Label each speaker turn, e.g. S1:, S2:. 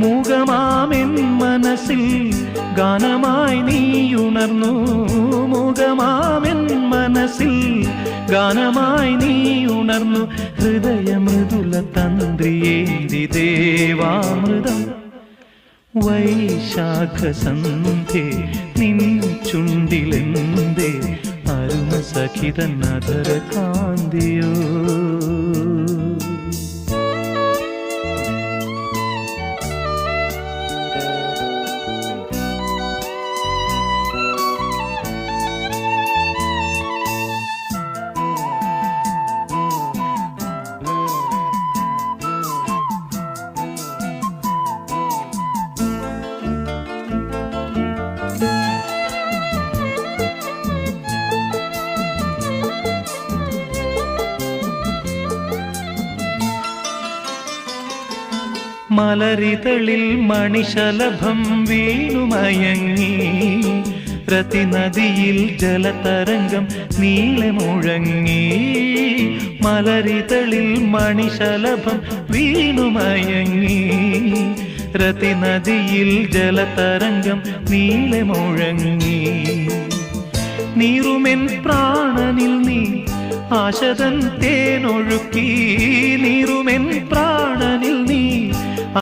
S1: മൂകമാമെൻ മനസ്സിൽ ഗാനമായി നീയുണർന്നു. മൂകമാമെൻ മനസ്സിൽ ഗാനമായി നീയുണർന്നു. ഹൃദയമൃദുല തന്ത്രിയേന്തി ദേവാമൃതം വൈശാഖസന്ധ്യേ നിൻ ചുണ്ടിലെന്തേ അരുണ സഖിതൻ അധര കാന്തിയോ. മലരിതളിൽ മണിശലഭം വീണുമയങ്ങി. രതിനദിയിൽ ജലതരംഗം നീളെ മുഴങ്ങി. മലരിതളിൽ മണിശലഭം വീണുമയങ്ങി. രതിനദിയിൽ ജലതരംഗം നീളെ മുഴങ്ങി. നീറുമെൻ പ്രാണനിൽ നീ ആശതൻ തേനൊഴുക്കി. നീറുമെൻ പ്രാണനിൽ